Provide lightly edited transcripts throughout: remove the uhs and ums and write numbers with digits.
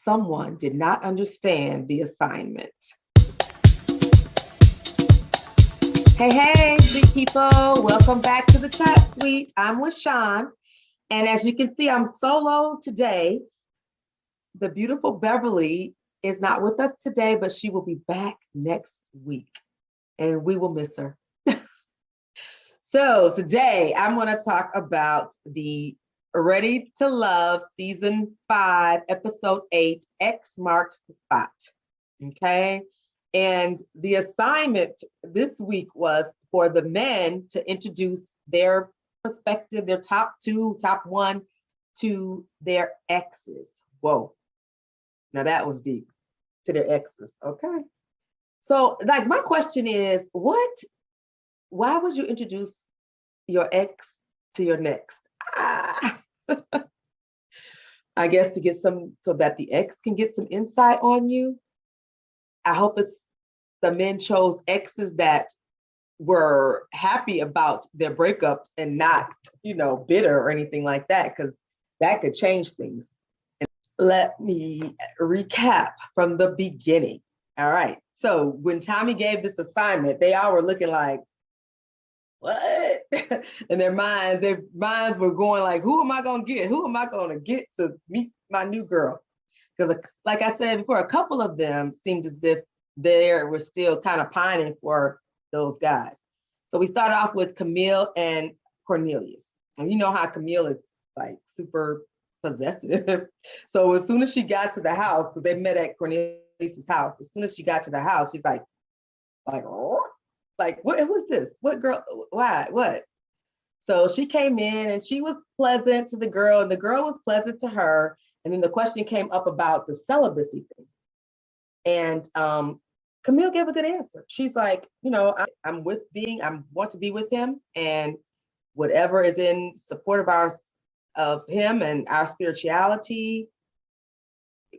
someone did not understand the assignment. Hey, sweet people. Welcome back to the Chat Suite. I'm with Sean. And as you can see, I'm solo today. The beautiful Beverly is not with us today, but she will be back next week. And we will miss her. So today I'm going to talk about the Ready to Love Season 5, Episode 8, X Marks the Spot. Okay. And the assignment this week was for the men to introduce their perspective, their top one to their exes. Whoa. Now that was deep. To their exes. Okay. So like my question is, why would you introduce your ex to your next? I guess to get so that the ex can get some insight on you. I hope the men chose exes that were happy about their breakups and not, bitter or anything like that, because that could change things. Let me recap from the beginning. All right. So when Tommy gave this assignment, they all were looking like, what? And their minds were going like, who am I going to get? Who am I going to get to meet my new girl? Because like I said before, a couple of them seemed as if they were still kind of pining for those guys. So we started off with Camille and Cornelius. And you know how Camille is like super possessive. So as soon as she got to the house, because they met at Cornelius's house, as soon as she got to the house, she's like, oh, like, what was this? What girl? Why? What? So she came in and she was pleasant to the girl, and the girl was pleasant to her. And then the question came up about the celibacy thing. And Camille gave a good answer. She's like, I want to be with him, and whatever is in support of him and our spirituality,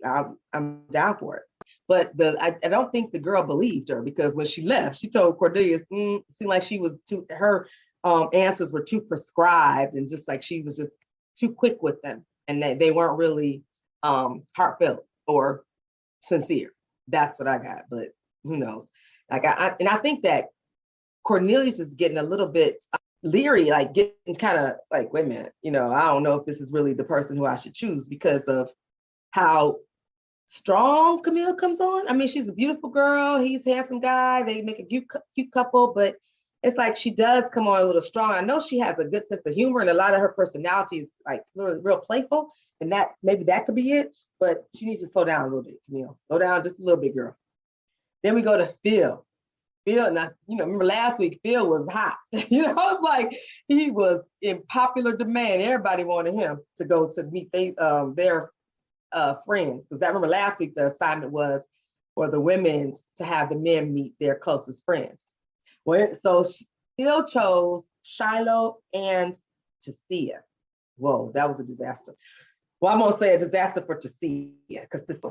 I'm down for it. But I don't think the girl believed her, because when she left, she told Cornelius, it seemed like she was her answers were too prescribed, and just like she was just too quick with them, and they weren't really heartfelt or sincere. That's what I got, but who knows? Like I think that Cornelius is getting a little bit leery, like getting kind of like, wait a minute, I don't know if this is really the person who I should choose, because of how strong Camille comes on. I mean, she's a beautiful girl. He's a handsome guy. They make a cute couple, but it's like she does come on a little strong. I know she has a good sense of humor, and a lot of her personality is like real playful, and maybe that could be it. But she needs to slow down a little bit, Camille. Slow down just a little bit, girl. Then we go to Phil. Phil, now, remember last week, Phil was hot. It's like he was in popular demand. Everybody wanted him to go to meet their friends. Because I remember last week, the assignment was for the women to have the men meet their closest friends. Well, so Phil chose Shiloh and Tasia. Whoa, that was a disaster. Well, I'm going to say a disaster for Tasia, because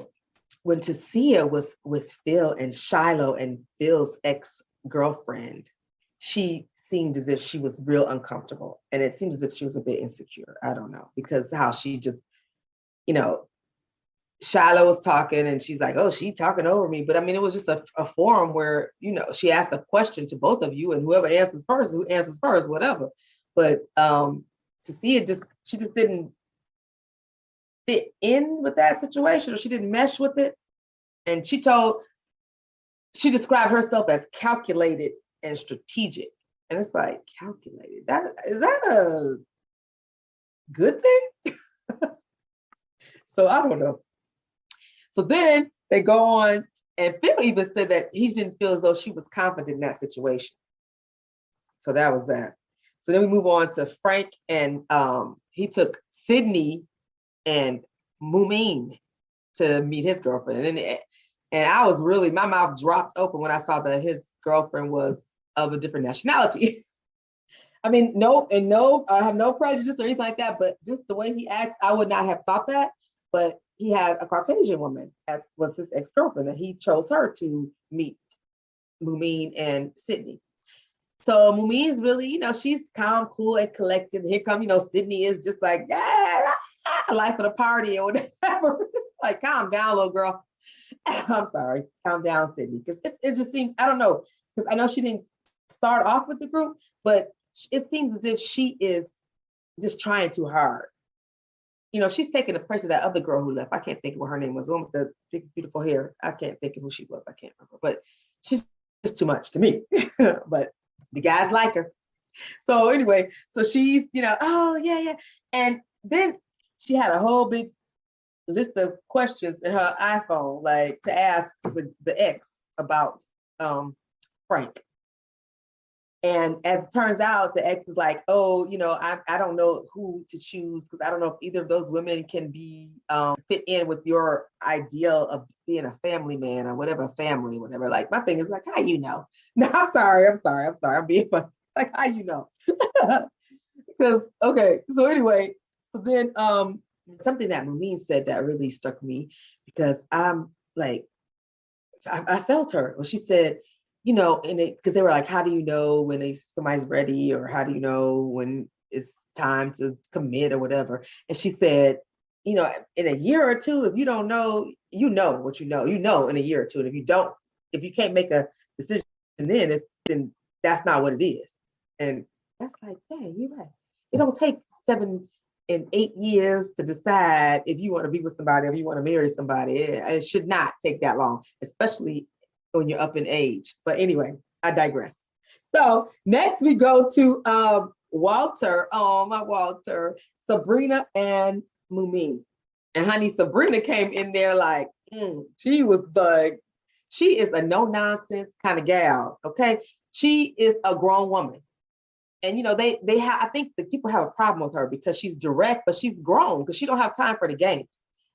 when Tasia was with Phil and Shiloh and Phil's ex-girlfriend, she seemed as if she was real uncomfortable. And it seems as if she was a bit insecure. I don't know, because how she just, Shiloh was talking and she's like, oh, she talking over me. But I mean, it was just a forum where, she asked a question to both of you, and whoever answers first, whatever. But Tasia she just didn't fit in with that situation, or she didn't mesh with it. And she described herself as calculated and strategic. And it's like, calculated, is that a good thing? So I don't know. So then they go on, and Phil even said that he didn't feel as though she was confident in that situation. So that was that. So then we move on to Frank, and he took Sydney and Mumin to meet his girlfriend. And I was really, my mouth dropped open when I saw that his girlfriend was of a different nationality. I mean, I have no prejudice or anything like that, but just the way he acts, I would not have thought that. But he had a Caucasian woman, as was his ex-girlfriend, and he chose her to meet Mumin and Sydney. So Mumin's really, she's calm, cool, and collected. Here come, Sydney is just like, life of the party or whatever. It's Like, calm down, little girl. I'm sorry, calm down, Sydney, because it just seems, I don't know, because I know she didn't start off with the group, but it seems as if she is just trying too hard. You know, she's taking the place of that other girl who left. I can't think of what her name was, the one with the big, beautiful hair. I can't think of who she was. I can't remember, but she's just too much to me. But the guys like her. So anyway, so she's, oh yeah, yeah. And then she had a whole big list of questions in her iPhone, like to ask the ex about Frank. And as it turns out, the ex is like, oh, I don't know who to choose because I don't know if either of those women can be fit in with your ideal of being a family man or whatever, family, whatever. Like my thing is like, how you know? No, I'm sorry. I'm being funny. Like, how you know? Because okay, so anyway, so then something that Mumin said that really struck me because I'm like, I felt her when she said, and because they were like, how do you know when somebody's ready, or how do you know when it's time to commit or whatever? And she said, in a year or two, if you don't know, you know what you know in a year or two. And if you can't make a decision then that's not what it is. And that's like, dang, you're right. It don't take 7 and 8 years to decide if you want to be with somebody, or if you want to marry somebody. It should not take that long, especially when you're up in age. But anyway, I digress. So next we go to Walter. Oh, my Walter, Sabrina and Mumin. And honey, Sabrina came in there like, she was she is a no-nonsense kind of gal. Okay. She is a grown woman. And they have, I think the people have a problem with her because she's direct, but she's grown because she don't have time for the games.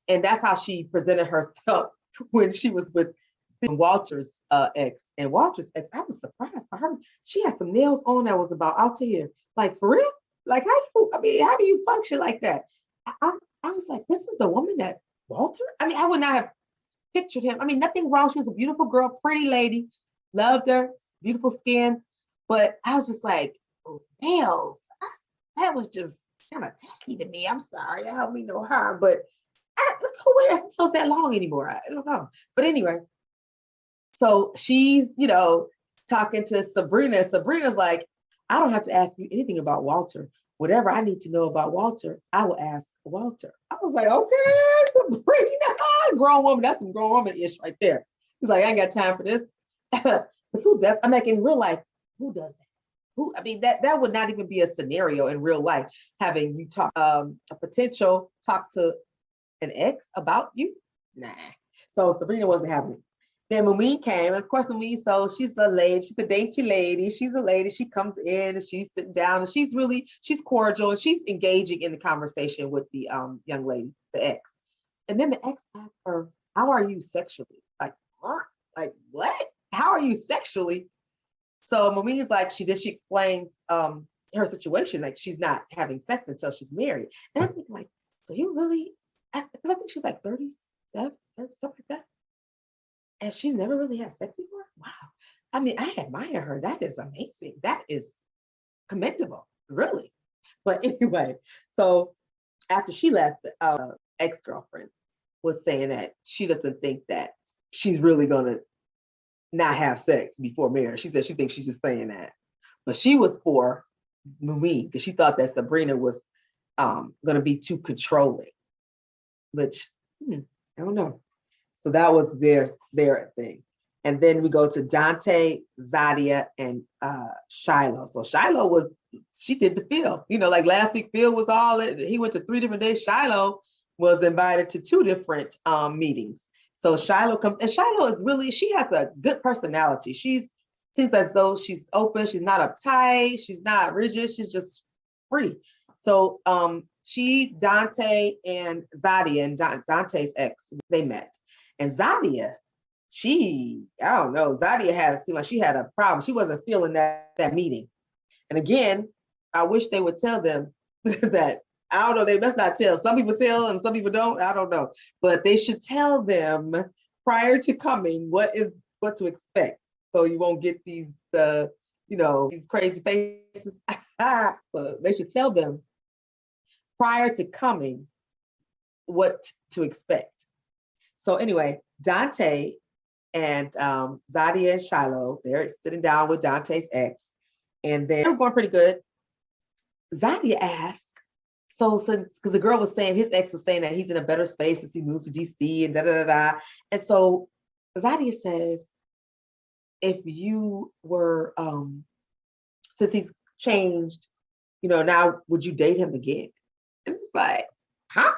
And that's how she presented herself when she was with Walter's ex. And Walter's ex, I was surprised by her. She had some nails on that was about out to here. Like, for real? Like, how do you function like that? I was like, this is the woman that Walter? I mean, I would not have pictured him. I mean, nothing's wrong. She was a beautiful girl, pretty lady, loved her, beautiful skin. But I was just like, those nails, that was just kind of tacky to me. I'm sorry, I don't mean no harm, but who wears nails that long anymore? I don't know. But anyway, so she's, talking to Sabrina. Sabrina's like, I don't have to ask you anything about Walter. Whatever I need to know about Walter, I will ask Walter. I was like, okay, Sabrina, grown woman. That's some grown woman-ish right there. She's like, I ain't got time for this. Because who does? I'm like, in real life, who does that? I mean, that would not even be a scenario in real life, having you talk a potential talk to an ex about you. Nah. So Sabrina wasn't having it. Then Mumin came, and of course Mumin, so she's the lady, she's a dainty lady, she's a lady, she comes in and she's sitting down and she's cordial and she's engaging in the conversation with the young lady, the ex. And then the ex asked her, how are you sexually? Like, what? Like, what? How are you sexually? So Mumin's like, she explains her situation, like she's not having sex until she's married. And I'm thinking like, so you really, because I think she's like 37, something like that. And she's never really had sex before? Wow. I mean, I admire her. That is amazing. That is commendable, really. But anyway, so after she left, ex-girlfriend was saying that she doesn't think that she's really going to not have sex before marriage. She said she thinks she's just saying that. But she was for Mumin because she thought that Sabrina was going to be too controlling, which I don't know. So that was their thing. And then we go to Dante, Zadia, and Shiloh. So Shiloh she did the field. Like last week, Phil was he went to 3 different days. Shiloh was invited to 2 different meetings. So Shiloh comes, and Shiloh she has a good personality. Seems as though she's open, she's not uptight, she's not rigid, she's just free. So Dante and Zadia, and Dante's ex, they met. And Zadia, I don't know, Zadia seemed like she had a problem. She wasn't feeling that meeting. And again, I wish they would tell them that, I don't know, they must not tell. Some people tell and some people don't, I don't know. But they should tell them prior to coming what to expect. So you won't get these, these crazy faces. So they should tell them prior to coming what to expect. So anyway, Dante and Zadia and Shiloh, they're sitting down with Dante's ex, and they're going pretty good. Zadia asked, so since, because the girl was saying, his ex was saying that he's in a better space since he moved to DC and da da da da. And so Zadia says, if you were, since he's changed, now would you date him again? And it's like, huh?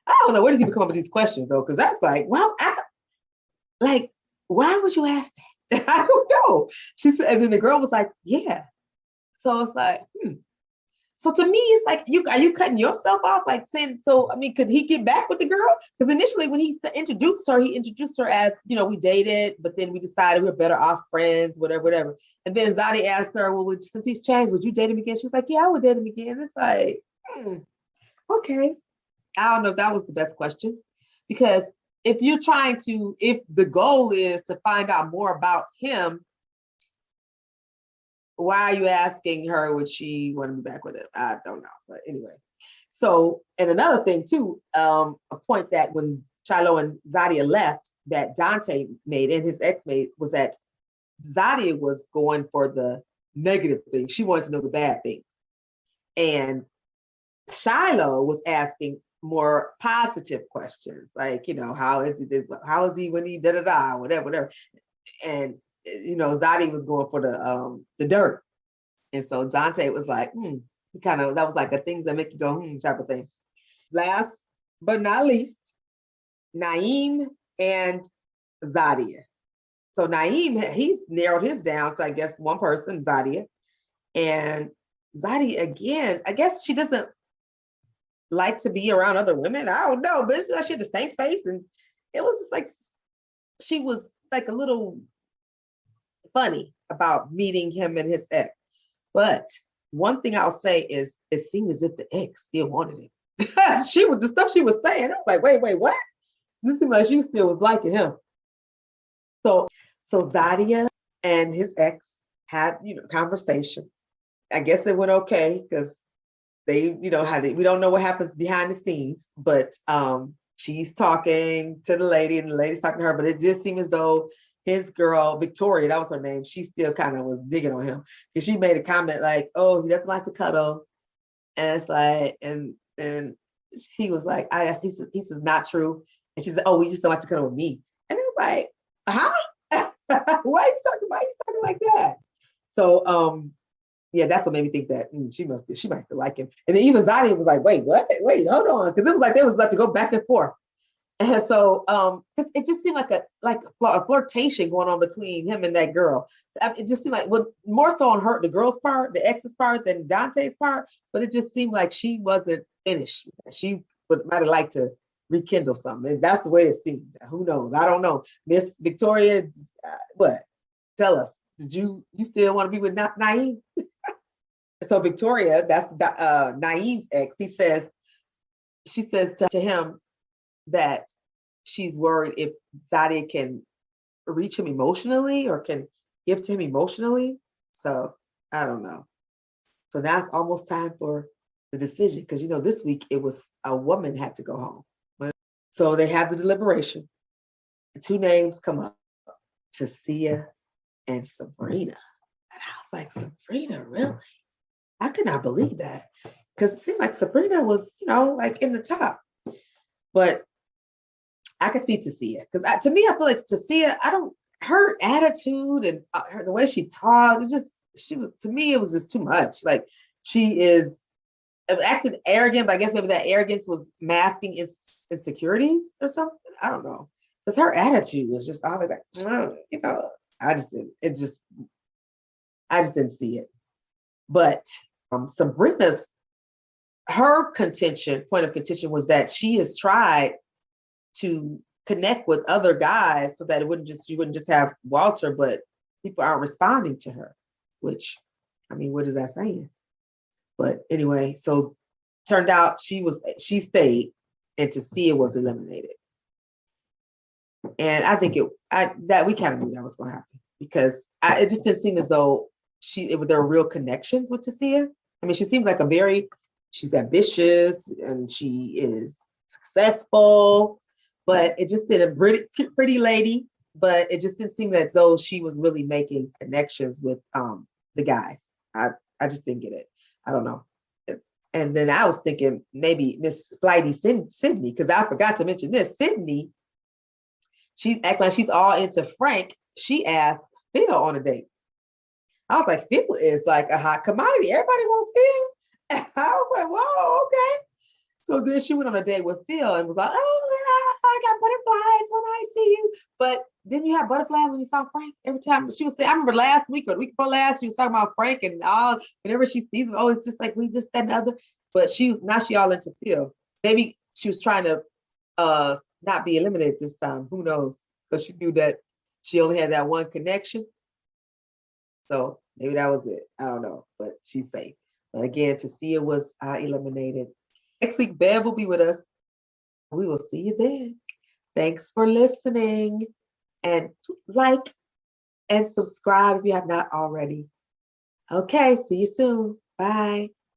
I don't know. Where does he come up with these questions though? Because that's like, well, why would you ask that? I don't know. She said, and then the girl was like, yeah. So it's like, So to me, it's like, are you cutting yourself off? Like saying, so, I mean, could he get back with the girl? Because initially when he introduced her as, we dated, but then we decided we were better off friends, whatever. And then Zadi asked her, well, since he's changed, would you date him again? She was like, yeah, I would date him again. It's like, okay. I don't know if that was the best question, because if the goal is to find out more about him, why are you asking her, would she want to be back with him? I don't know. But anyway. So, and another thing too, a point that when Shiloh and Zadia left, that Dante made and his ex made, was that Zadia was going for the negative things. She wanted to know the bad things. And Shiloh was asking more positive questions, like, how is he when he da-da-da, whatever. And Zadia was going for the dirt. And so Dante was like, that was like the things that make you go, type of thing. Last but not least, Naeem and Zadia. So Naeem, he's narrowed his down to, I guess, one person, Zadia. And Zadia, again, I guess she doesn't like to be around other women. I don't know, but it's like she had the same face. And it was just like, she was like a little funny about meeting him and his ex. But one thing I'll say is, it seemed as if the ex still wanted him. The stuff she was saying, I was like, wait, what? This seemed like she still was liking him. So Zadia and his ex had, conversations. I guess it went okay, because they, we don't know what happens behind the scenes, but she's talking to the lady and the lady's talking to her, but it just seemed as though his girl, Victoria, that was her name, she still kind of was digging on him, because she made a comment like, oh, he doesn't like to cuddle. And it's like, and he was like, I asked, he says, not true. And she said, oh, we just don't like to cuddle with me. And it was like, huh? Why are you talking like that? So, yeah, that's what made me think that she might still like him. And then even Zadia was like, wait, what? Wait, hold on. Because it was like they was like to go back and forth. And so it just seemed like a flirtation going on between him and that girl. It just seemed like, well, more so on the girl's part, the ex's part, than Dante's part. But it just seemed like she wasn't finished. She might have liked to rekindle something. And that's the way it seemed. Who knows? I don't know. Miss Victoria, what? Tell us. Did you still want to be with Naeem? So Victoria, that's Naeem's ex. She says to him that she's worried if Zadia can reach him emotionally or can give to him emotionally. So I don't know. So now it's almost time for the decision, because this week it was a woman had to go home. So they have the deliberation. The two names come up: Tasia and Sabrina. And I was like, Sabrina, really? I could not believe that, because it seemed like Sabrina was, like in the top. But I could see Tasia, because to me, I feel like Tasia, her attitude and the way she talked, to me, it was just too much. Like, she is acting arrogant, but I guess maybe that arrogance was masking insecurities or something. I don't know. Because her attitude was just always like, I just didn't see it. But Sabrina's, her point of contention was that she has tried to connect with other guys so that you wouldn't just have Walter, but people aren't responding to her, which, I mean, what is that saying? But anyway, so turned out she stayed, and Tasia was eliminated. And I think that we kind of knew that was going to happen, because it just didn't seem as though there were real connections with Tasia. I mean, she seems like she's ambitious and she is successful, But it just did a pretty lady, but it just didn't seem as though she was really making connections with the guys. I just didn't get it. I don't know. And then I was thinking maybe Miss Flighty Sydney, because I forgot to mention this. Sydney, she's acting like she's all into Frank. She asked Phil on a date. I was like, Phil is like a hot commodity. Everybody wants Phil. And I was like, whoa, okay. So then she went on a date with Phil and was like, oh, I got butterflies when I see you. But then you have butterflies when you saw Frank every time. She was saying, I remember last week or the week before last, she was talking about Frank and all, whenever she sees him, oh, it's just like we this, that, and the other. But now she all into Phil. Maybe she was trying to not be eliminated this time. Who knows? Because she knew that she only had that one connection. So maybe that was it. I don't know, but she's safe. But again, Tasia was eliminated. Next week, Bev will be with us. We will see you then. Thanks for listening. And like and subscribe if you have not already. Okay, see you soon. Bye.